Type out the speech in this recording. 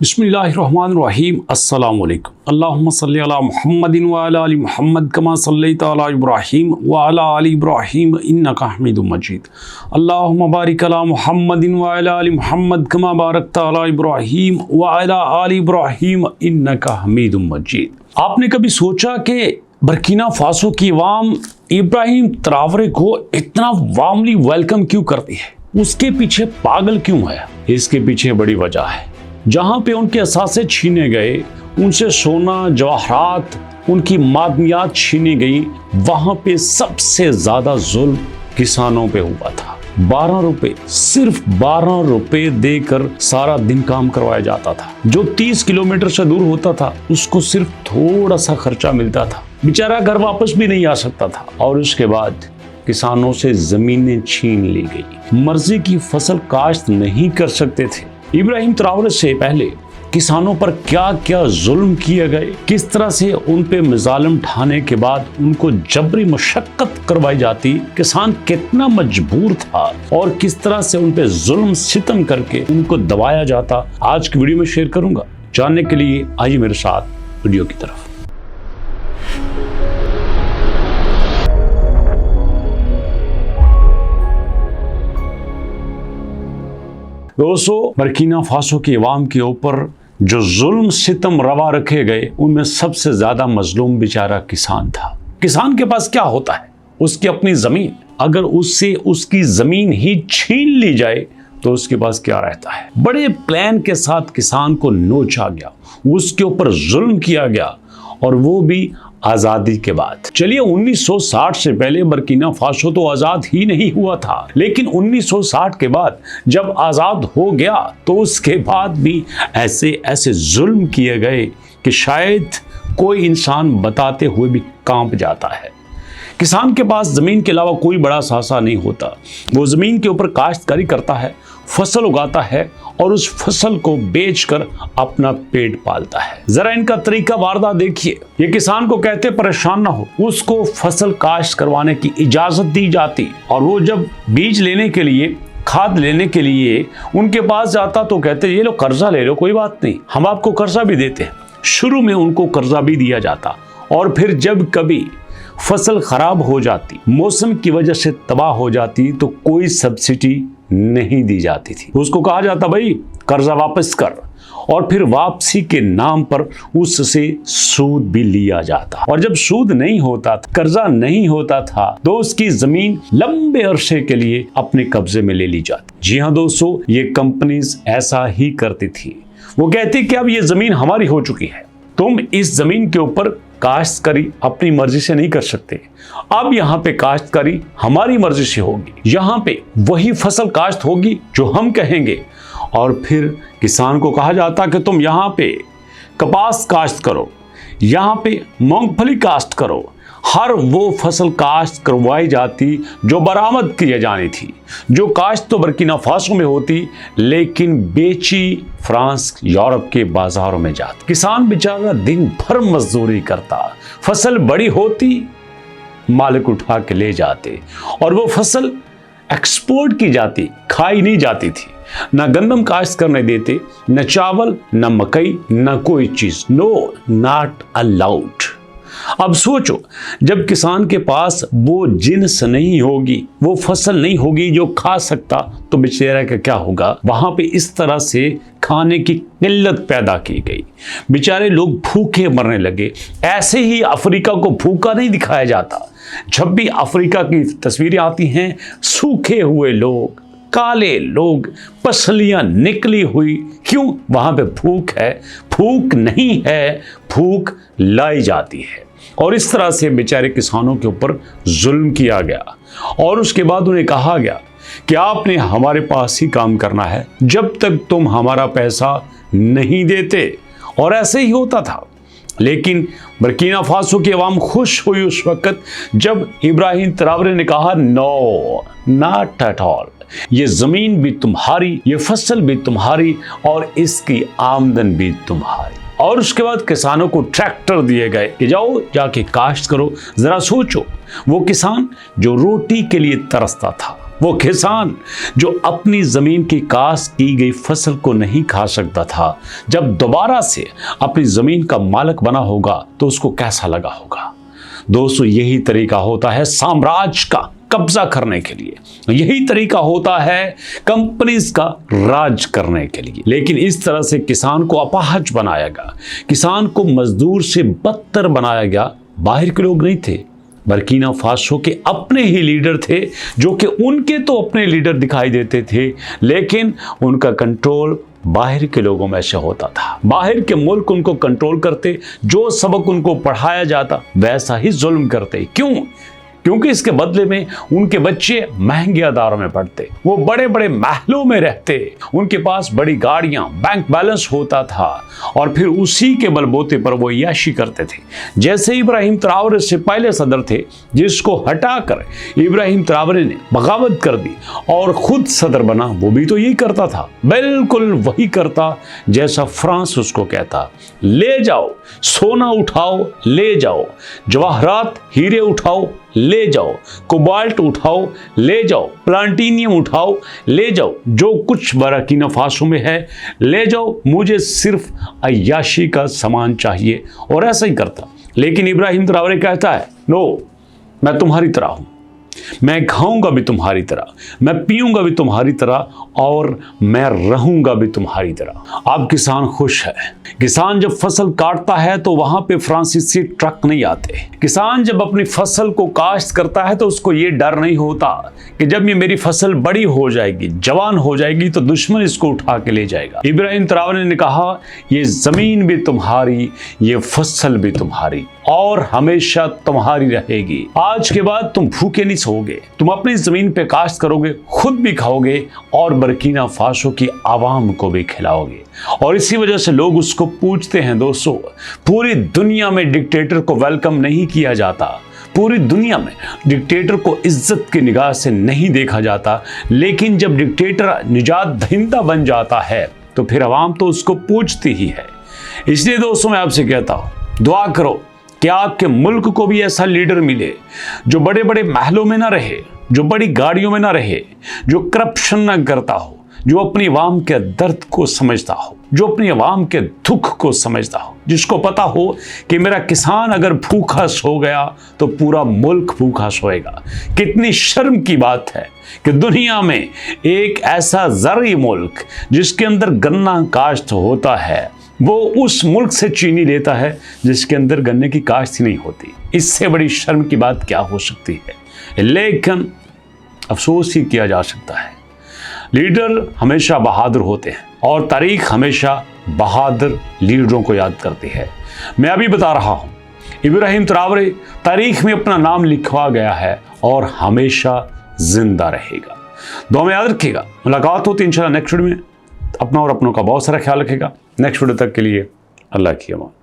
बिस्मिल्लाहिर्रहमानिर्रहीम अस्सलामु अलैकुम अल्लाहुम्मा सल्लि अला मुहम्मदिन व अला आलि मुहम्मद कमा सल्लैता अला इब्राहीम व अला आलि इब्राहीम इन्नका हमीदुम मजीद अल्लाहुम्मा बारिक अला मुहम्मदिन व अला आलि मुहम्मद कमा बारकता अला इब्राहीम व अला आलि इब्राहीम इन्नका हमीदुम मजीद। आपने कभी सोचा कि बर्किना फासो की अवाम इब्राहिम ट्रावरे को इतना वार्मली वेलकम क्यों करती है? उसके पीछे पागल क्यों है? इसके पीछे बड़ी वजह है। जहाँ पे उनके असासे छीने गए, उनसे सोना जवाहरात, उनकी मादनियात छीनी गई, वहाँ पे सबसे ज़्यादा जुल्म किसानों पे हुआ था। 12 रुपए, सिर्फ 12 रुपए देकर सारा दिन काम करवाया जाता था। जो 30 किलोमीटर से दूर होता था उसको सिर्फ थोड़ा सा खर्चा मिलता था, बेचारा घर वापस भी नहीं आ सकता था। और उसके बाद किसानों से जमीनें छीन ली गई, मर्जी की फसल काश्त नहीं कर सकते थे। इब्राहिम ट्रावरे से पहले किसानों पर क्या क्या जुल्म किए गए, किस तरह से उन पे मजालिम ढाने के बाद उनको जबरी मशक्कत करवाई जाती, किसान कितना मजबूर था और किस तरह से उन पे जुल्म सितम करके उनको दबाया जाता, आज की वीडियो में शेयर करूंगा। जानने के लिए आइए मेरे साथ वीडियो की तरफ। दोस्तों, बर्किना फासो की अवाम के ऊपर जो जुल्म सितम रवा रखे गए, उनमें सबसे ज्यादा मजलूम बेचारा किसान था। किसान के पास क्या होता है? उसकी अपनी जमीन। अगर उससे उसकी जमीन ही छीन ली जाए तो उसके पास क्या रहता है? बड़े प्लान के साथ किसान को नोचा गया, उसके ऊपर जुल्म किया गया, और वो भी आजादी के बाद। चलिए, 1960 से पहले बर्किना फासो तो आजाद ही नहीं हुआ था, लेकिन 1960 के बाद जब आजाद हो गया तो उसके बाद भी ऐसे ऐसे जुल्म किए गए कि शायद कोई इंसान बताते हुए भी कांप जाता है। किसान के पास जमीन के अलावा कोई बड़ा सासा नहीं होता। वो जमीन के ऊपर काश्तकारी करता है, फसल उगाता है और उस फसल को बेचकर अपना पेट पालता है। जरा इनका तरीका वारदा देखिए। ये किसान को कहते परेशान ना हो, उसको फसल काश्त करवाने की इजाजत दी जाती, और वो जब बीज लेने के लिए, खाद लेने के लिए उनके पास जाता तो कहते ये लो कर्जा ले लो, कोई बात नहीं, हम आपको कर्जा भी देते हैं। शुरू में उनको कर्जा भी दिया जाता, और फिर जब कभी फसल खराब हो जाती, मौसम की वजह से तबाह हो जाती, तो कोई सब्सिडी नहीं दी जाती थी। उसको कहा जाता भाई कर्जा वापस कर, और फिर वापसी के नाम पर उससे सूद भी लिया जाता। और जब सूद नहीं होता था, कर्जा नहीं होता था, तो उसकी जमीन लंबे अरसे के लिए अपने कब्जे में ले ली जाती। जी हाँ दोस्तों, ये कंपनीज ऐसा ही करती थी। वो कहती कि अब ये जमीन हमारी हो चुकी है, तुम इस जमीन के ऊपर काश्तकारी अपनी मर्जी से नहीं कर सकते, अब यहाँ पे काश्तकारी हमारी मर्जी से होगी, यहाँ पे वही फसल काश्त होगी जो हम कहेंगे। और फिर किसान को कहा जाता कि तुम यहाँ पे कपास काश्त करो, यहाँ पे मूंगफली काश्त करो। हर वो फसल काश्त करवाई जाती जो बरामद की जानी थी। जो काश्त तो बर्किना फासो में होती, लेकिन बेची फ्रांस, यूरोप के बाजारों में जाती। किसान बेचारा दिन भर मजदूरी करता, फसल बड़ी होती, मालिक उठा के ले जाते, और वो फसल एक्सपोर्ट की जाती, खाई नहीं जाती थी। ना गंदम काश्त करने देते, न चावल, न मकई, न कोई चीज, नो, नॉट अलाउड। अब सोचो, जब किसान के पास वो जिन्स नहीं होगी, वो फसल नहीं होगी जो खा सकता, तो बेचारा का क्या होगा? वहां पे इस तरह से खाने की किल्लत पैदा की गई, बेचारे लोग भूखे मरने लगे। ऐसे ही अफ्रीका को भूखा नहीं दिखाया जाता। जब भी अफ्रीका की तस्वीरें आती हैं, सूखे हुए लोग, काले लोग, पसलियां निकली हुई, क्यों? वहां पे भूख है, भूख नहीं है, भूख लाई जाती है। और इस तरह से बेचारे किसानों के ऊपर जुल्म किया गया, और उसके बाद उन्हें कहा गया कि आपने हमारे पास ही काम करना है जब तक तुम हमारा पैसा नहीं देते। और ऐसे ही होता था। लेकिन बर्किना फासो की अवाम खुश हुई उस वक्त जब इब्राहिम ट्रावरे ने कहा नो, नॉट एट ऑल, ये जमीन भी तुम्हारी, ये फसल भी तुम्हारी, और इसकी आमदन भी तुम्हारी। और उसके बाद किसानों को ट्रैक्टर दिए गए कि जाओ जाके काश्त करो। जरा सोचो, वो किसान जो रोटी के लिए तरसता था, वो किसान जो अपनी जमीन की काश्त की गई फसल को नहीं खा सकता था, जब दोबारा से अपनी जमीन का मालिक बना होगा तो उसको कैसा लगा होगा। दोस्तों, यही तरीका होता है साम्राज्य का कब्जा करने के लिए, यही तरीका होता है कंपनीज का राज करने के लिए। लेकिन इस तरह से किसान को अपाहज बनाया गया, किसान को मजदूर से बदतर बनाया गया। बाहर के लोग नहीं थे, बर्किना फासो के अपने ही लीडर थे, जो कि उनके तो अपने लीडर दिखाई देते थे, लेकिन उनका कंट्रोल बाहर के लोगों में से होता था। बाहर के मुल्क उनको कंट्रोल करते, जो सबक उनको पढ़ाया जाता वैसा ही जुल्म करते। क्यों? क्योंकि इसके बदले में उनके बच्चे महंगे अदारों में पढ़ते, वो बड़े बड़े महलों में रहते, उनके पास बड़ी गाड़ियां, बैंक बैलेंस होता था, और फिर उसी के बलबूते पर वो याशी करते थे। जैसे इब्राहिम ट्रावरे से पहले सदर थे, जिसको हटाकर इब्राहिम ट्रावरे ने बगावत कर दी और खुद सदर बना, वो भी तो यही करता था, बिल्कुल वही करता जैसा फ्रांस उसको कहता। ले जाओ, सोना उठाओ ले जाओ, जवाहरात हीरे उठाओ ले जाओ, कोबाल्ट उठाओ ले जाओ, प्लाटिनियम उठाओ ले जाओ, जो कुछ बर्किना फासो में है ले जाओ, मुझे सिर्फ अय्याशी का सामान चाहिए। और ऐसा ही करता। लेकिन इब्राहिम ट्रावरे कहता है, नो, मैं तुम्हारी तरह हूं, मैं खाऊंगा भी तुम्हारी तरह, मैं पीऊंगा भी तुम्हारी तरह, और मैं रहूंगा भी तुम्हारी तरह। अब किसान खुश है। किसान जब फसल काटता है तो वहां पे फ्रांसीसी ट्रक नहीं आते। किसान जब अपनी फसल को काश्त करता है तो उसको ये डर नहीं होता कि जब ये मेरी फसल बड़ी हो जाएगी, जवान हो जाएगी, तो दुश्मन इसको उठा के ले जाएगा। इब्राहिम ट्रावरे ने कहा, ये जमीन भी तुम्हारी, ये फसल भी तुम्हारी, और हमेशा तुम्हारी रहेगी। आज के बाद तुम भूखे नहीं सोओगे, तुम अपनी जमीन पे काश्त करोगे, खुद भी खाओगे, और बर्किना फासो की आवाम को भी खिलाओगे। और इसी वजह से लोग उसको पूछते हैं। दोस्तों, पूरी दुनिया में डिक्टेटर को वेलकम नहीं किया जाता, पूरी दुनिया में डिक्टेटर को इज्जत की निगाह से नहीं देखा जाता, लेकिन जब डिक्टेटर निजात दहिंदा बन जाता है तो फिर आवाम तो उसको पूछती ही है। इसलिए दोस्तों, मैं आपसे कहता हूं, दुआ करो कि आपके मुल्क को भी ऐसा लीडर मिले जो बड़े बड़े महलों में ना रहे, जो बड़ी गाड़ियों में ना रहे, जो करप्शन ना करता हो, जो अपनी आवाम के दर्द को समझता हो, जो अपनी आवाम के दुख को समझता हो, जिसको पता हो कि मेरा किसान अगर भूखा सो गया तो पूरा मुल्क भूखा सोएगा। कितनी शर्म की बात है कि दुनिया में एक ऐसा ज़रई मुल्क जिसके अंदर गन्ना काश्त होता है, वो उस मुल्क से चीनी लेता है जिसके अंदर गन्ने की काश्त ही नहीं होती। इससे बड़ी शर्म की बात क्या हो सकती है। लेकिन अफसोस ही किया जा सकता है, लीडर हमेशा बहादुर होते हैं और तारीख हमेशा बहादुर लीडरों को याद करती है। मैं अभी बता रहा हूं, इब्राहिम ट्रावरे तारीख में अपना नाम लिखवा गया है और हमेशा जिंदा रहेगा। दुआ में याद रखिएगा। मुलाकात होती है इंशाल्लाह नेक्स्ट वीडियो में। अपना और अपनों का बहुत सारा ख्याल रखेगा। नेक्स्ट वीडियो तक के लिए अल्लाह की अमान।